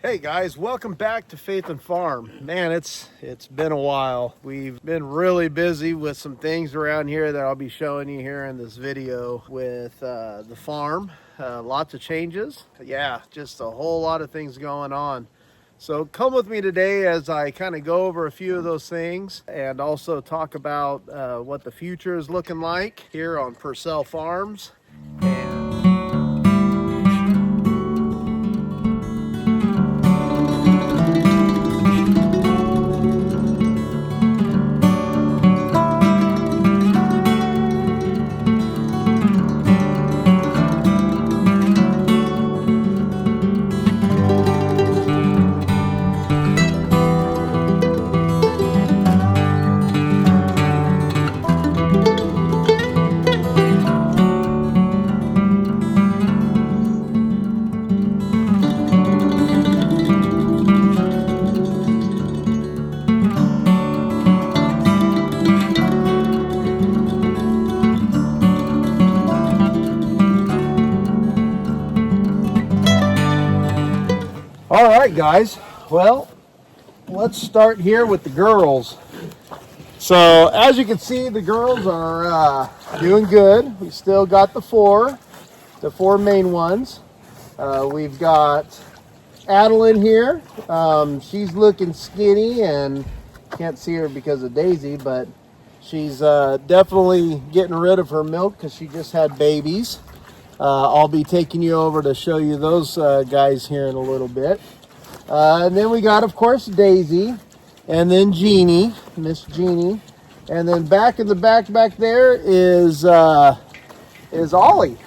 Hey guys, welcome back to Faith and Farm. Man, it's been a while. We've been really busy with some things around here that I'll be showing you here in this video with the farm. Lots of changes. Yeah, just a whole lot of things going on. So come with me today as I kind of go over a few of those things and also talk about what the future is looking like here on Pursell Farms. All right, guys. Well, let's start here with the girls. So as you can see, the girls are doing good. We still got the four main ones. We've got Adeline here. She's looking skinny and can't see her because of Daisy, but she's definitely getting rid of her milk because she just had babies. I'll be taking you over to show you those guys here in a little bit. And then we got, of course, Daisy, and then Jeannie, Miss Jeannie, and then back in the back there is Ollie.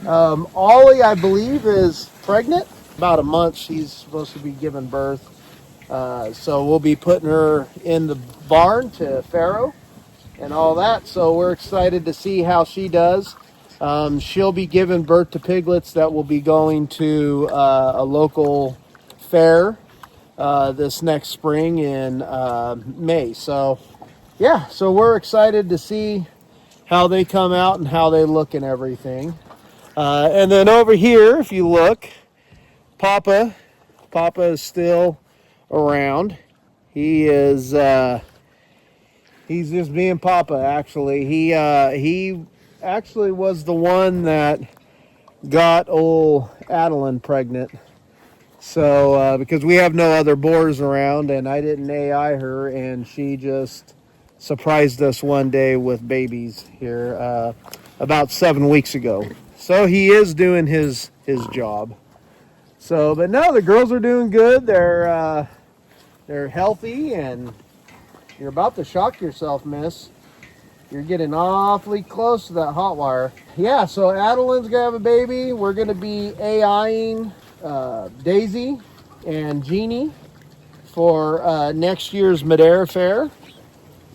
Ollie, I believe, is pregnant. About a month, she's supposed to be giving birth. So we'll be putting her in the barn to farrow and all that. So we're excited to see how she does. She'll be giving birth to piglets that will be going to a local fair this next spring in May. So yeah, so we're excited to see how they come out and how they look and everything. And then over here, if you look, Papa is still around. He is he's just being Papa. Actually, he actually was the one that got old Adeline pregnant. So because we have no other boars around and I didn't AI her, and she just surprised us one day with babies here about 7 weeks ago. So he is doing his job. So, but no, the girls are doing good. They're healthy, and you're about to shock yourself, miss. You're getting awfully close to that hot wire. Yeah, so Adeline's gonna have a baby. We're gonna be AIing Daisy and Jeannie for next year's Madeira Fair.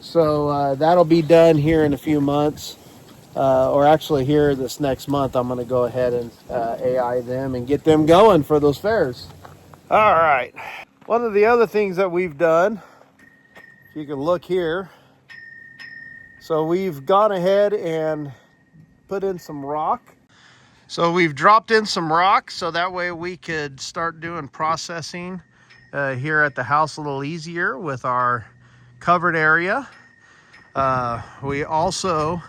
So that'll be done here in a few months. Or actually here this next month, I'm gonna go ahead and AI them and get them going for those fairs. All right. One of the other things that we've done, if you can look here, so we've gone ahead and put in some rock. So we've dropped in some rock so that way we could start doing processing here at the house a little easier with our covered area. We also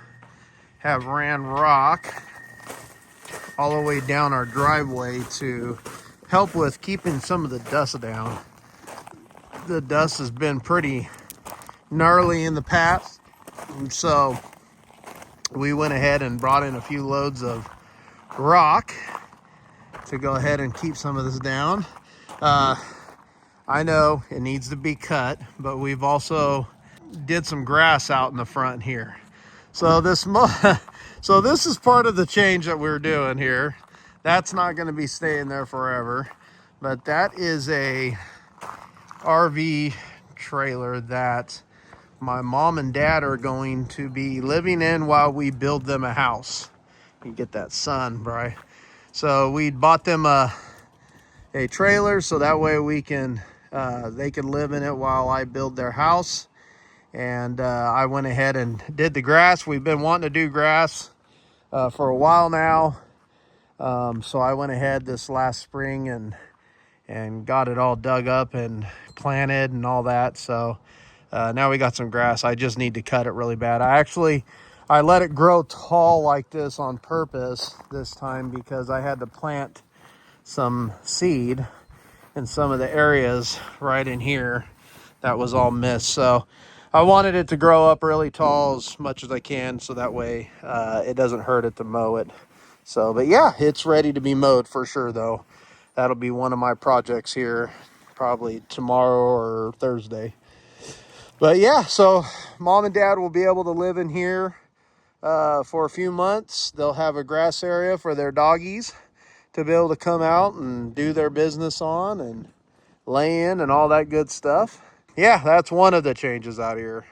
have ran rock all the way down our driveway to help with keeping some of the dust down. The dust has been pretty gnarly in the past, so we went ahead and brought in a few loads of rock to go ahead and keep some of this down. I know it needs to be cut, but we've also did some grass out in the front here. So this is part of the change that we're doing here. That's not going to be staying there forever, but that is a RV trailer that my mom and dad are going to be living in while we build them a house. You get that sun, Bri. So we bought them a trailer so that way we can they can live in it while I build their house. And I went ahead and did the grass. We've been wanting to do grass for a while now. So I went ahead this last spring and and got it all dug up and planted and all that. So now we got some grass. I just need to cut it really bad. I let it grow tall like this on purpose this time because I had to plant some seed in some of the areas right in here that was all missed. So I wanted it to grow up really tall as much as I can, so that way it doesn't hurt it to mow it. So, but yeah, it's ready to be mowed for sure though. That'll be one of my projects here probably tomorrow or Thursday. But yeah, so mom and dad will be able to live in here for a few months. They'll have a grass area for their doggies to be able to come out and do their business on and lay in and all that good stuff. Yeah, that's one of the changes out here.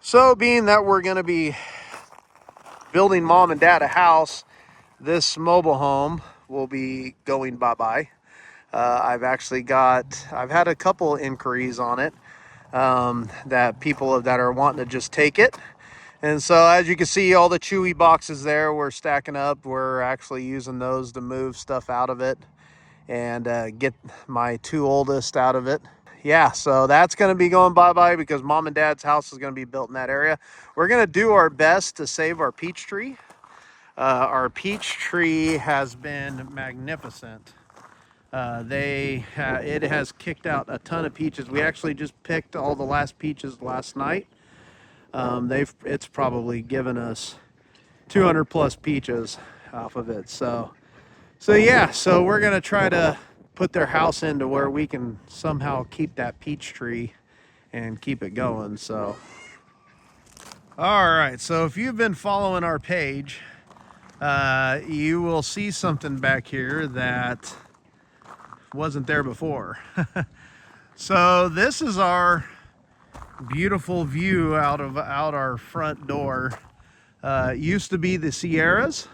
So being that we're going to be building mom and dad a house, this mobile home will be going bye-bye. I've had a couple inquiries on it that people that are wanting to just take it. And so as you can see, all the Chewy boxes there, we're stacking up. We're actually using those to move stuff out of it and get my two oldest out of it. Yeah, so that's going to be going bye-bye because mom and dad's house is going to be built in that area. We're going to do our best to save our peach tree. Our peach tree has been magnificent. It has kicked out a ton of peaches. We actually just picked all the last peaches last night. It's probably given us 200 plus peaches off of it. So yeah, so we're going to try to put their house into where we can somehow keep that peach tree and keep it going. So all right, so if you've been following our page, you will see something back here that wasn't there before. So this is our beautiful view out our front door. It used to be the Sierras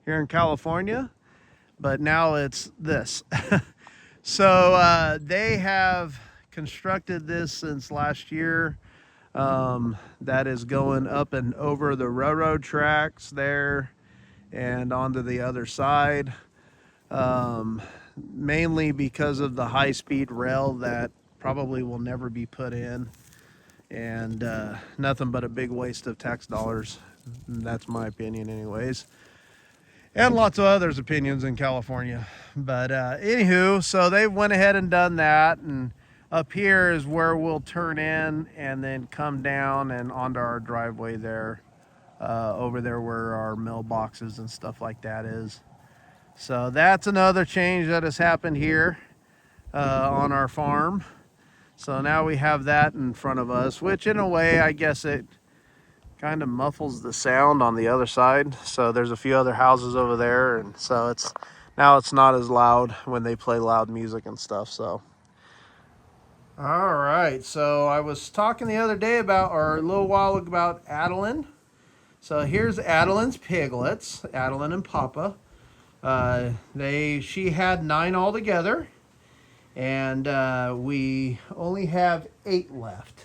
here in California, but now it's this. So they have constructed this since last year. That is going up and over the railroad tracks there and onto the other side, mainly because of the high-speed rail that probably will never be put in, and nothing but a big waste of tax dollars. That's my opinion anyways, and lots of others' opinions in California. But anywho, so they went ahead and done that, and up here is where we'll turn in and then come down and onto our driveway there, over there where our mailboxes and stuff like that is. So that's another change that has happened here on our farm. So now we have that in front of us, which in a way, I guess it kind of muffles the sound on the other side. So there's a few other houses over there, and so now it's not as loud when they play loud music and stuff. So all right, so I was talking the other day or a little while ago, about Adeline. So here's Adeline's piglets, Adeline and Papa. She had 9 altogether, and we only have 8 left.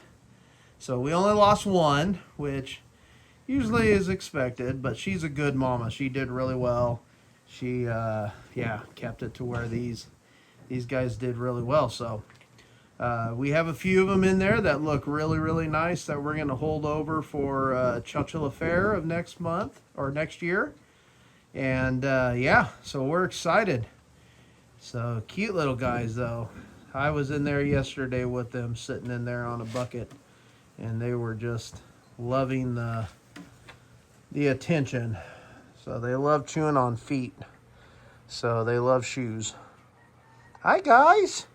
So we only lost 1, which usually is expected, but she's a good mama. She did really well. She kept it to where these guys did really well. So we have a few of them in there that look really, really nice that we're going to hold over for Chowchilla Fair of next month or next year. And yeah, so we're excited. So cute little guys though. I was in there yesterday with them, sitting in there on a bucket, and they were just loving the attention. So they love chewing on feet. So they love shoes. Hi guys,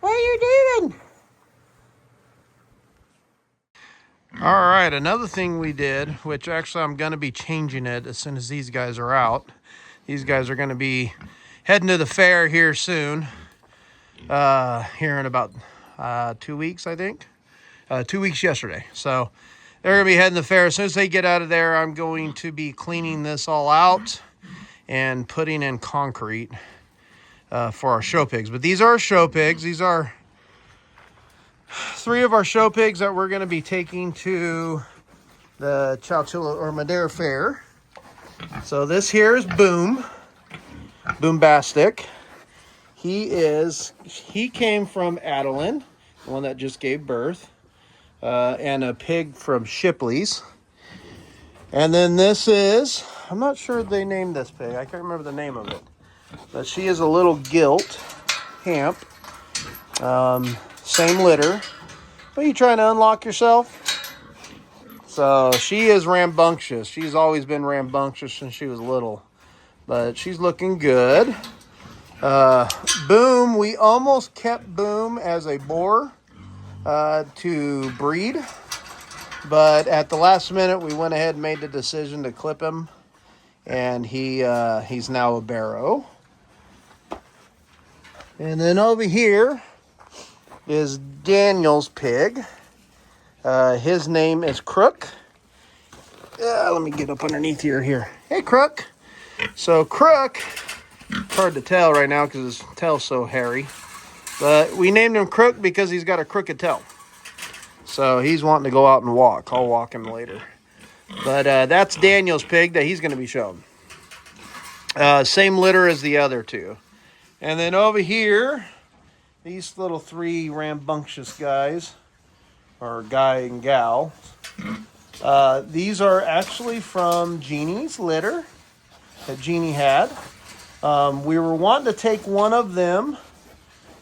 what are you doing? All right, another thing we did, which actually I'm going to be changing it as soon as these guys are out. These guys are going to be heading to the fair here soon. Here in about 2 weeks, I think. 2 weeks yesterday. So they're going to be heading to the fair. As soon as they get out of there, I'm going to be cleaning this all out and putting in concrete for our show pigs. But these are show pigs. These are 3 of our show pigs that we're going to be taking to the Chowchilla or Madera Fair. So this here is Boombastic. He came from Adeline, the one that just gave birth, and a pig from Shipley's. And then this is, I'm not sure they named this pig. I can't remember the name of it. But she is a little gilt hamp. Same litter. Are you trying to unlock yourself? So she is rambunctious. She's always been rambunctious since she was little. But she's looking good. Boom, we almost kept Boom as a boar to breed. But at the last minute, we went ahead and made the decision to clip him. And he's now a barrow. And then over here is Daniel's pig. His name is Crook. Let me get up underneath here. Hey, Crook. So Crook, it's hard to tell right now because his tail's so hairy. But we named him Crook because he's got a crooked tail. So he's wanting to go out and walk. I'll walk him later. But that's Daniel's pig that he's going to be shown. Same litter as the other two. And then over here, these little three rambunctious guys, or guy and gal, these are actually from Jeannie's litter that Jeannie had. We were wanting to take one of them,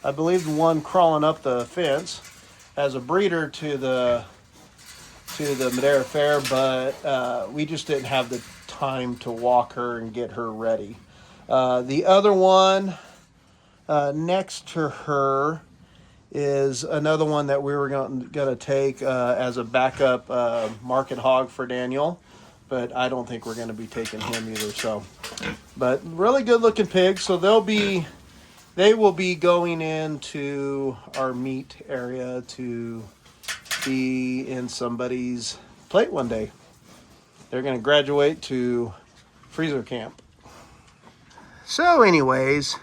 I believe the one crawling up the fence, as a breeder to the Madera Fair, but we just didn't have the time to walk her and get her ready. The other one next to her is another one that we were going to take as a backup market hog for Daniel, but I don't think we're going to be taking him either. So, but really good looking pigs. So they will be going into our meat area to be in somebody's plate one day. They're going to graduate to freezer camp. So anyways,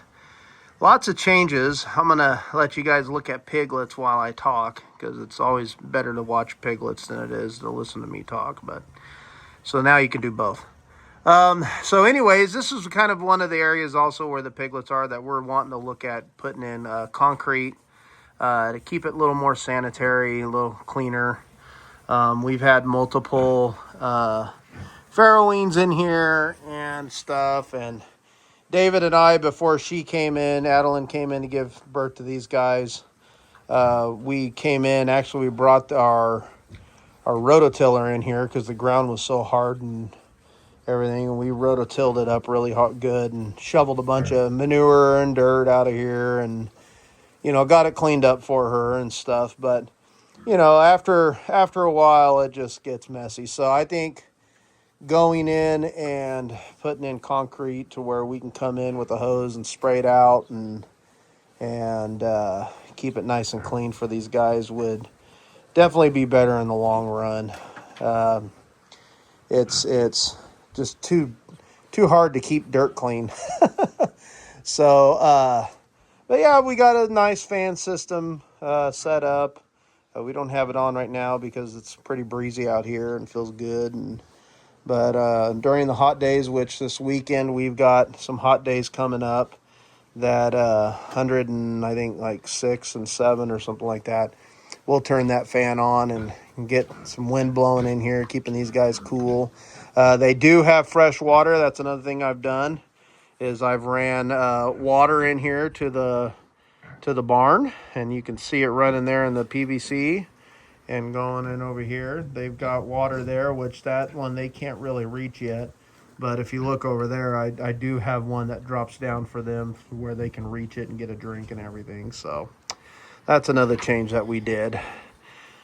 lots of changes. I'm going to let you guys look at piglets while I talk, because it's always better to watch piglets than it is to listen to me talk. But so now you can do both. So anyways, this is kind of one of the areas also where the piglets are that we're wanting to look at putting in concrete to keep it a little more sanitary, a little cleaner. We've had multiple farrowings in here and stuff, and David and I, before she came in, Adeline came in to give birth to these guys. We came in, actually we brought our rototiller in here because the ground was so hard and everything. And we rototilled it up really good and shoveled a bunch of manure and dirt out of here and, got it cleaned up for her and stuff. But, after a while, it just gets messy. So I think going in and putting in concrete to where we can come in with a hose and spray it out and keep it nice and clean for these guys would definitely be better in the long run. It's just too hard to keep dirt clean. So, but yeah, we got a nice fan system set up. We don't have it on right now because it's pretty breezy out here and feels good. But during the hot days, which this weekend we've got some hot days coming up, that 100 and I think like 6 and 7 or something like that, we'll turn that fan on and get some wind blowing in here, keeping these guys cool. They do have fresh water. That's another thing I've done, is I've ran water in here to the barn, and you can see it running there in the PVC. And going in over here, they've got water there, which that one they can't really reach yet. But if you look over there, I do have one that drops down for them where they can reach it and get a drink and everything. So that's another change that we did.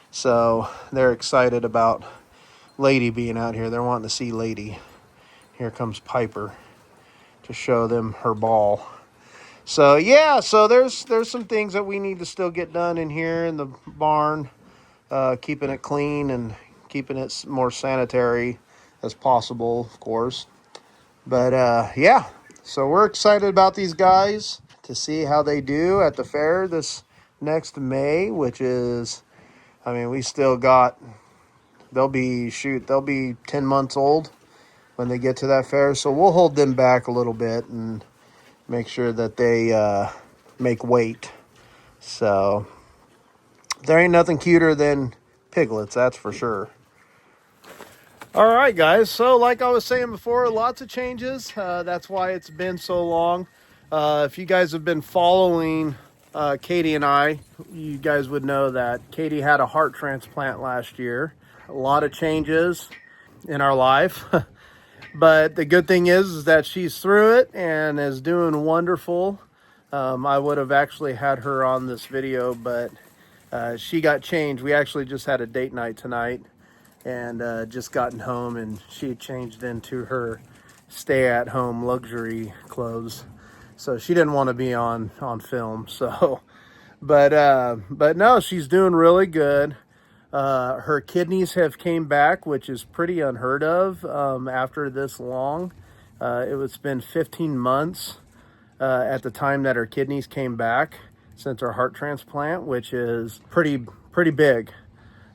So they're excited about Lady being out here. They're wanting to see Lady. Here comes Piper to show them her ball. So yeah, so there's some things that we need to still get done in here in the barn. Keeping it clean and keeping it more sanitary as possible, of course. But yeah, so we're excited about these guys to see how they do at the fair this next May, which is, we still got, they'll be 10 months old when they get to that fair. So we'll hold them back a little bit and make sure that they make weight. So there ain't nothing cuter than piglets, that's for sure. All right, guys. So like I was saying before, lots of changes. That's why it's been so long. If you guys have been following Katie and I, you guys would know that Katie had a heart transplant last year. A lot of changes in our life. But the good thing is that she's through it and is doing wonderful. I would have actually had her on this video, but she got changed. We actually just had a date night tonight and just gotten home, and she changed into her stay-at-home luxury clothes. So she didn't want to be on film. So, but no, she's doing really good. Her kidneys have came back, which is pretty unheard of after this long. It's been 15 months at the time that her kidneys came back since her heart transplant, which is pretty big.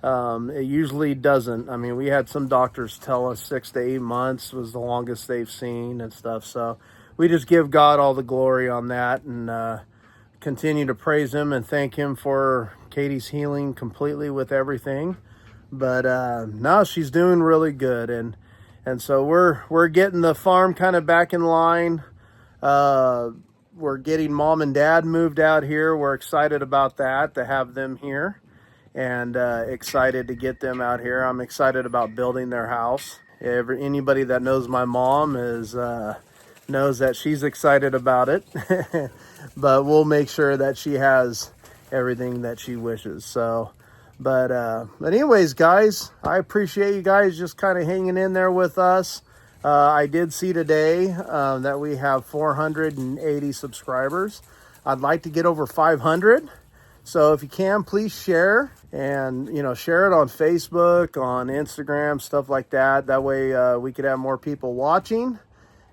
It usually doesn't. I mean, we had some doctors tell us 6 to 8 months was the longest they've seen and stuff. So we just give God all the glory on that, and continue to praise him and thank him for Katie's healing completely with everything. But no, she's doing really good, and so we're getting the farm kind of back in line. We're getting mom and dad moved out here. We're excited about that, to have them here, and excited to get them out here. I'm excited about building their house. Anybody that knows my mom knows that she's excited about it. But we'll make sure that she has everything that she wishes. So, but anyways, guys, I appreciate you guys just kind of hanging in there with us. I did see today that we have 480 subscribers. I'd like to get over 500. So if you can, please share, and share it on Facebook, on Instagram, stuff like that. That way we could have more people watching.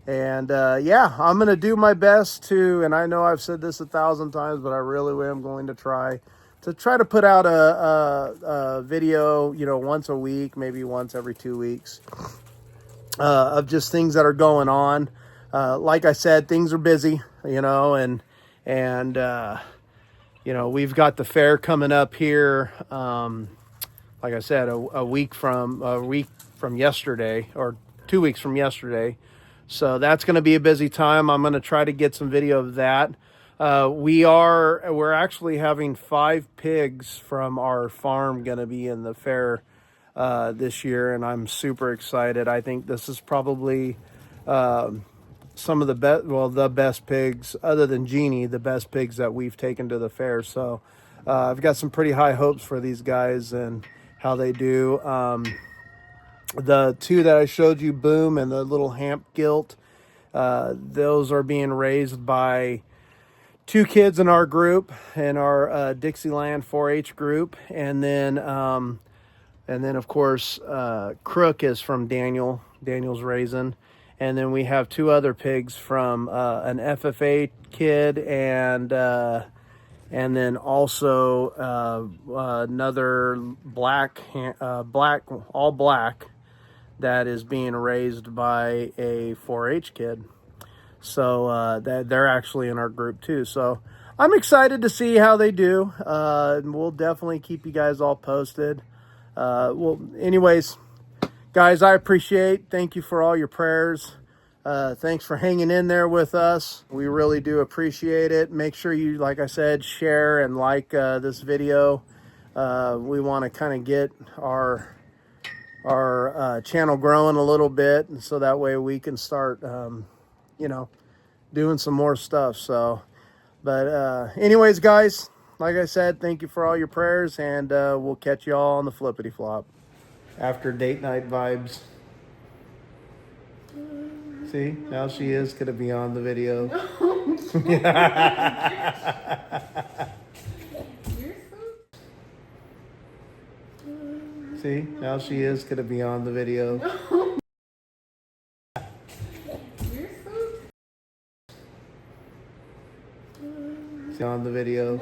And yeah, I'm going to do my best to, and I know I've said this 1,000 times, but I really am going to try to put out a video, once a week, maybe once every 2 weeks, of just things that are going on. Like I said, things are busy, and we've got the fair coming up here. Like I said, a week from yesterday, or 2 weeks from yesterday. So that's going to be a busy time. I'm going to try to get some video of that. We're actually having 5 pigs from our farm going to be in the fair this year, and I'm super excited. I think this is probably some of the best pigs, other than Jeannie, the best pigs that we've taken to the fair. So I've got some pretty high hopes for these guys and how they do. The 2 that I showed you, Boom and the little Hamp Gilt, those are being raised by 2 kids in our group, in our Dixieland 4-H group, and then of course Crook is from Daniel's raising, and then we have 2 other pigs from an FFA kid, and then also another all black that is being raised by a 4-H kid. So that they're actually in our group too. So I'm excited to see how they do. And we'll definitely keep you guys all posted. Well, anyways, guys, I appreciate. Thank you for all your prayers. Thanks for hanging in there with us. We really do appreciate it. Make sure you, like I said, share and like this video. We want to kind of get our channel growing a little bit, and so that way we can start doing some more stuff. So but anyways, guys, like I said, thank you for all your prayers, and we'll catch you all on the flippity flop. After date night vibes. See, now she is gonna be on the video. See, now she is gonna be on the video. See, on the video.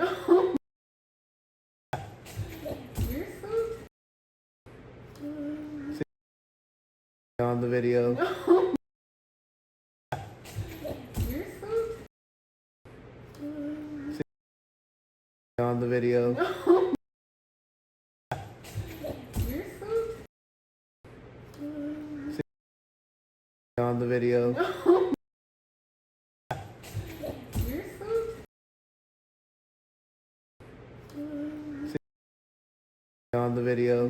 See, on the video. See, on the video. On the video. On the video.